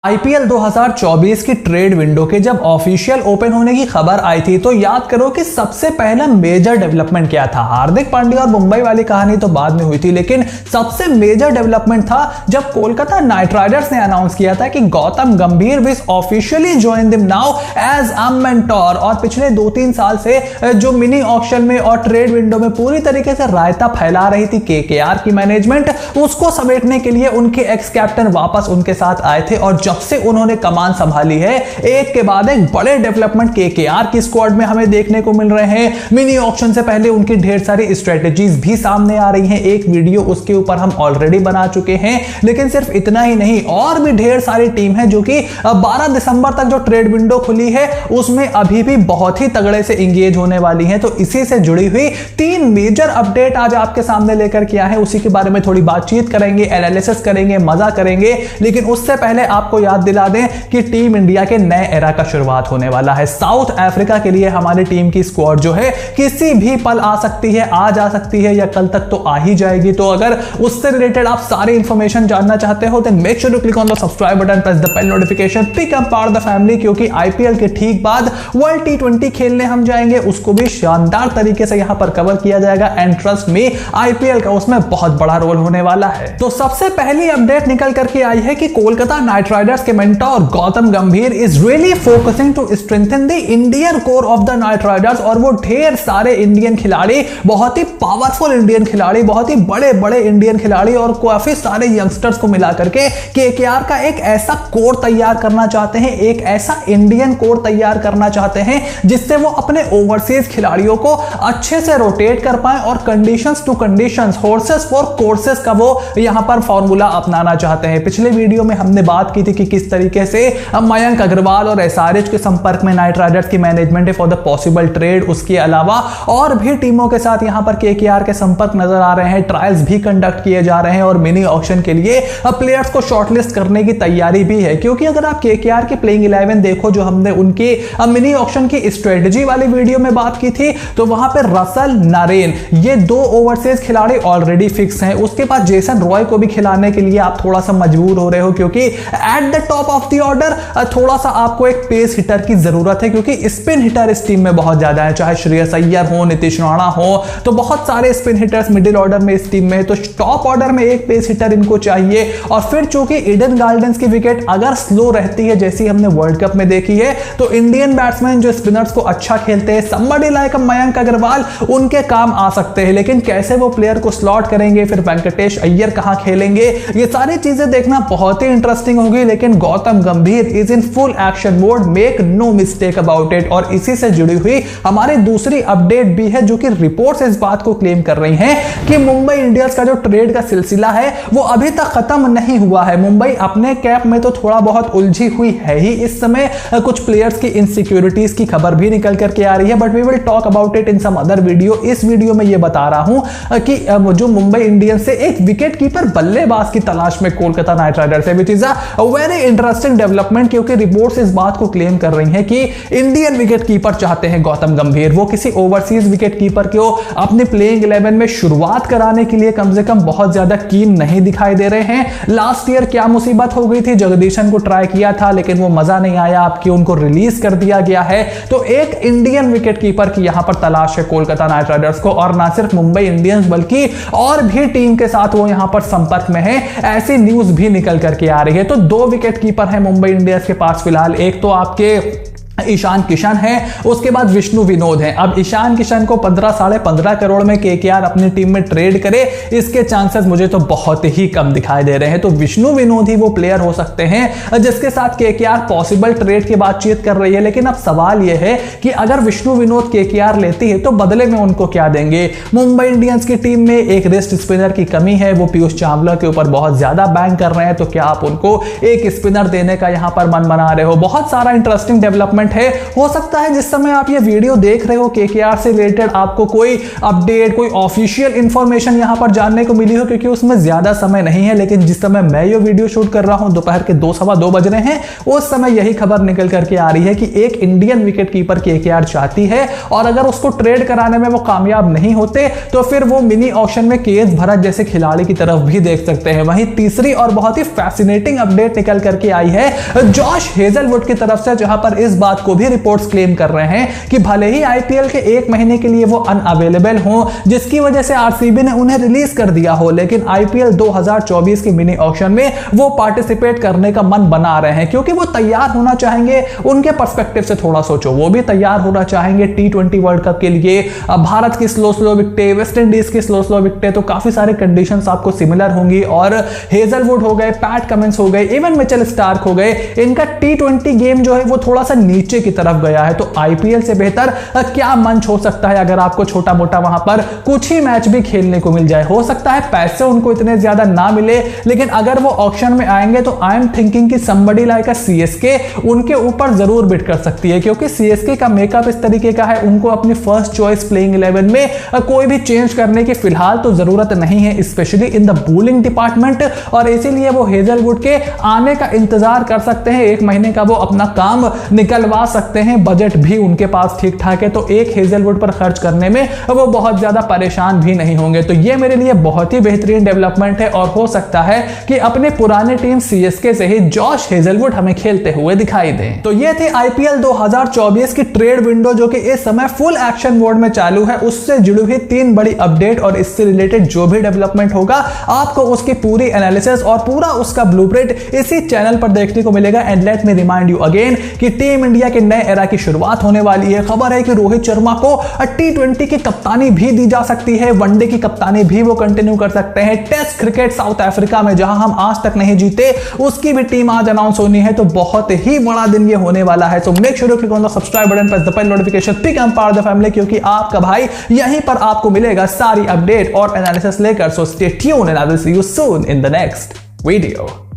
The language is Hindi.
आईपीएल 2024 की ट्रेड विंडो के जब ऑफिशियल ओपन होने की खबर आई थी तो याद करो कि सबसे पहला मेजर डेवलपमेंट क्या था। हार्दिक पांड्या और मुंबई वाली कहानी तो बाद में हुई थी, लेकिन सबसे मेजर डेवलपमेंट था जब कोलकाता नाइट राइडर्स ने अनाउंस किया था कि Gautam Gambhir will officially join them now as a mentor. और पिछले 2-3 साल से जो मिनी ऑक्शन में और ट्रेड विंडो में पूरी तरीके से रायता फैला रही थी केकेआर की मैनेजमेंट, उसको समेटने के लिए उनके एक्स कैप्टन वापस उनके साथ आए थे। और जब से उन्होंने कमान संभाली है, एक के बाद एक बड़े डेवलपमेंट केकेआर की स्क्वाड में हमें देखने को मिल रहे हैं। मिनी ऑक्शन से पहले उनकी ढेर सारी स्ट्रेटेजीज भी सामने आ रही हैं। एक वीडियो उसके ऊपर हम ऑलरेडी बना चुके हैं, लेकिन सिर्फ इतना ही नहीं, और भी ढेर सारी टीम है जो कि 12 दिसंबर तक जो ट्रेड विंडो खुली है उसमें अभी भी बहुत ही तगड़े से इंगेज होने वाली है। तो इसी से जुड़ी हुई 3 मेजर अपडेट आज आपके सामने लेकर के आए हैं। उसी के बारे में थोड़ी बातचीत करेंगे, एनालिसिस करेंगे, मजा करेंगे। लेकिन उससे पहले आपको याद दिला दें कि टीम इंडिया के नए एरा का शुरुआत होने वाला है। साउथ अफ्रीका के लिए हमारी टीम की स्क्वाड जो है किसी भी पल आ सकती है, आज आ सकती है या कल तक तो आ ही जाएगी। तो अगर उससे रिलेटेड आप सारी इंफॉर्मेशन जानना चाहते हो then make sure to click on the subscribe button, press the bell notification, become part of the family, क्योंकि आईपीएल के ठीक बाद वर्ल्ड टी20 खेलने हम जाएंगे, उसको भी शानदार तरीके से यहां पर कवर किया जाएगा। एंड ट्रस्ट मी, आईपीएल का उसमें बहुत बड़ा रोल होने वाला है। तो सबसे पहली अपडेट निकल करके आई है कि कोलकाता नाइट राइडर्स के mentor Gautam Gambhir is really focusing to strengthen the Indian core of the Knight Riders. और वो ढेर सारे इंडियन खिलाड़ी, बहुत ही पावरफुल इंडियन खिलाड़ी, बहुत ही बड़े बड़े इंडियन खिलाड़ी और काफी सारे यंगस्टर्स को मिला करके केकेआर का एक ऐसा कोर तैयार करना चाहते हैं, एक ऐसा इंडियन कोर तैयार करना चाहते हैं जिससे वो अपने ओवरसीज खिलाड़ियों को अच्छे से रोटेट कर पाए और conditions to conditions, horses for courses का वो यहां पर फॉर्मूला अपनाना चाहते हैं। पिछले वीडियो में हमने बात की थी कि किस तरीके से मयंक अग्रवाल और एसआरएच के संपर्क में नाइट राइडर्स की मैनेजमेंट है फॉर द पॉसिबल ट्रेड। उसके अलावा और भी टीमों के साथ यहां पर केकेआर के संपर्क नजर आ रहे हैं, ट्रायल्स भी कंडक्ट किए जा रहे हैं और मिनी ऑक्शन के लिए प्लेयर्स को शॉर्टलिस्ट करने की तैयारी भी है। क्योंकि अगर आप केकेआर की प्लेइंग 11 देखो, जो हमने उनकी मिनी ऑक्शन की स्ट्रेटजी वाली वीडियो में बात की थी, तो वहां पर रसल, नारेन, ये 2 ओवरसीज खिलाड़ी ऑलरेडी फिक्स हैं। उसके बाद जेसन रॉय को भी खिलाने के लिए आप थोड़ा सा मजबूर हो रहे हो, क्योंकि at the top of the order थोड़ा सा आपको एक पेस हिटर की जरूरत है, क्योंकि स्पिन हिटर इस टीम में बहुत ज्यादा है। चाहे श्रेयस अय्यर हो, नीतीश राणा हो, तो बहुत सारे स्पिन हिटर्स मिडिल ऑर्डर में इस टीम में है। तो टॉप ऑर्डर में एक पेस हिटर इनको चाहिए। और फिर चूंकि ईडन गार्डन्स की विकेट अगर स्लो रहती है जैसी हमने वर्ल्ड कप में देखी है, तो इंडियन बैट्समैन जो स्पिनर्स को अच्छा खेलते हैं, somebody like मयंक अग्रवाल, उनके काम आ सकते हैं। लेकिन कैसे वो प्लेयर को स्लॉट करेंगे, फिर वेंकटेश अय्यर कहां खेलेंगे, ये सारी चीजें देखना बहुत ही इंटरेस्टिंग होगी। लेकिन Gautam Gambhir is in full action mode, make no mistake about it. और इसी से जुड़ी हुई हमारी दूसरी अपडेट भी है, जो कि रिपोर्ट्स इस बात को क्लेम कर रही हैं कि मुंबई इंडियंस का जो ट्रेड का सिलसिला है वो अभी तक खत्म नहीं हुआ है। मुंबई अपने कैप में तो थोड़ा बहुत उलझी हुई है ही इस समय। कुछ प्लेयर्स की इनसिक्योरिटीज की खबर भी निकल करके आ रही है, but we will talk about it in some other video. इस वीडियो में ये बता रहा हूं कि जो मुंबई इंडियंस से एक विकेट कीपर बल्लेबाज की तलाश में कोलकाता नाइट राइडर्स है, which is a very interesting development. क्योंकि रिपोर्ट्स इस बात को क्लेम कर रही हैं कि इंडियन विकेट कीपर चाहते हैं गौतम गंभीर। वो किसी ओवरसीज विकेट कीपर को अपने प्लेइंग 11 में शुरुआत कराने के लिए कम से कम बहुत ज्यादा कीन नहीं दिखाई दे रहे हैं। लास्ट ईयर क्या मुसीबत हो गई थी, जगदीशन को ट्राई किया था लेकिन वो मजा नहीं आया, आपकी उनको रिलीज कर दिया गया है। तो एक इंडियन विकेट कीपर की यहां पर तलाश है कोलकाता नाइट राइडर्स को। और ना सिर्फ मुंबई इंडियंस बल्कि और भी टीम के साथ वो यहां पर संपर्क में है, ऐसी न्यूज भी निकल करके आ रही है। तो 2 विकेट कीपर है मुंबई इंडियंस के पास फिलहाल। एक तो आपके ईशान किशन है, उसके बाद विष्णु विनोद है। अब ईशान किशन को 15-15.5 करोड़ में केकेआर अपनी टीम में ट्रेड करे, इसके चांसेस मुझे तो बहुत ही कम दिखाई दे रहे हैं। तो विष्णु विनोद ही वो प्लेयर हो सकते हैं जिसके साथ केकेआर पॉसिबल ट्रेड की बातचीत कर रही है। लेकिन अब सवाल यह है कि अगर विष्णु विनोद केकेआर लेती है तो बदले में उनको क्या देंगे। मुंबई इंडियंस की टीम में एक रिस्ट स्पिनर की कमी है, वो पीयूष चावला के ऊपर बहुत ज्यादा बैंक कर रहे हैं। तो क्या आप उनको एक स्पिनर देने का यहां पर मन बना रहे हो। बहुत सारा इंटरेस्टिंग डेवलपमेंट डेवलपमेंट है। हो सकता है जिस समय आप ये वीडियो देख रहे हो केकेआर से रिलेटेड आपको कोई अपडेट, कोई ऑफिशियल इंफॉर्मेशन यहां पर जानने को मिली हो, क्योंकि उसमें ज्यादा समय नहीं है। लेकिन जिस समय मैं ये वीडियो शूट कर रहा हूं दोपहर के 2 सवा 2 बज रहे हैं, उस समय यही खबर निकल करके आ रही है कि एक इंडियन विकेट कीपर केकेआर चाहती है, और अगर उसको ट्रेड कराने में वो कामयाब नहीं होते तो फिर वो मिनी ऑक्शन में केएस भरत जैसे खिलाड़ी की तरफ भी देख सकते हैं। वहीं तीसरी और बहुत ही फैसिनेटिंग अपडेट निकल करके आई है जॉश हेजलवुड की तरफ से, जहां पर इस बात को भी रिपोर्ट्स क्लेम कर रहे हैं कि भले ही आईपीएल के 1 महीने के लिए वो अनअवेलेबल हो, जिसकी वजह से आरसीबी ने उन्हें रिलीज कर दिया हो, लेकिन आईपीएल 2024 के मिनी ऑक्शन में वो पार्टिसिपेट करने का मन बना रहे हैं, क्योंकि वो तैयार होना चाहेंगे। उनके पर्सपेक्टिव से थोड़ा सोचो, वो भी तैयार होना चाहेंगे T20 वर्ल्ड कप के लिए। भारत की स्लो विकेटें, वेस्ट इंडीज की स्लो विकेटें, तो काफी सारे कंडीशंस आपको सिमिलर होंगी। और हेजलवुड हो गए, पैट कमिंस हो गए, इवन मिचेल स्टार्क हो गए, इनका T20 गेम जो है वो थोड़ा सा नीचे की तरफ गया है। तो आईपीएल से बेहतर क्या मंच हो सकता है अगर आपको छोटा मोटा वहां पर कुछ ही मैच भी खेलने को मिल जाए। हो सकता है पैसे उनको इतने ज्यादा ना मिले, लेकिन अगर वो ऑक्शन में आएंगे तो आई एम थिंकिंग कि समबडी लाइक अ सीएसके उनके ऊपर जरूर बिड कर सकती है, क्योंकि सीएसके का मेकअप इस तरीके का है, उनको अपनी फर्स्ट चॉइस प्लेइंग 11 में कोई भी चेंज करने की फिलहाल तो जरूरत नहीं है, specially in the bowling department. और इसीलिए वो हेजलवुड के आने का इंतजार कर सकते हैं, 1 महीने का वो अपना काम निकलवा सकते हैं। बजट भी उनके पास ठीक ठाक है, तो एक हेजलवुड पर खर्च करने में वो बहुत ज्यादा परेशान भी नहीं होंगे। तो ये मेरे लिए बहुत ही बेहतरीन डेवलपमेंट है, और हो सकता है कि अपने पुराने टीम सीएसके से ही जॉश हेजलवुड हमें खेलते हुए दिखाई दें। तो ये थी आईपीएल 2024 की ट्रेड विंडो, जो कि इस समय फुल एक्शन मोड में चालू है। उससे जुड़ी हुई 3 बड़ी अपडेट, और इससे रिलेटेड जो भी डेवलपमेंट होगा आपको उसकी पूरी एनालिसिस और पूरा उसका ब्लूप्रिंट इसी चैनल पर देखने को मिलेगा। And let me remind you again कि टीम इंडिया के नए एरा की शुरुआत होने वाली है। खबर है कि रोहित शर्मा को T20 की कप्तानी भी दी जा सकती है, वनडे की कप्तानी भी वो कंटिन्यू कर सकते हैं। टेस्ट क्रिकेट साउथ अफ्रीका में जहां हम आज तक नहीं जीते, उसकी भी टीम आज अनाउंस होनी है, तो बहुत ही बड़ा दिन ये होने वाला है। So make sure to click on the subscribe button, press the bell notification, become part of the family, क्योंकि आपका भाई यहीं पर आपको मिलेगा सारी अपडेट और एनालिसिस लेकर। So stay tuned and I will see you soon in the next video.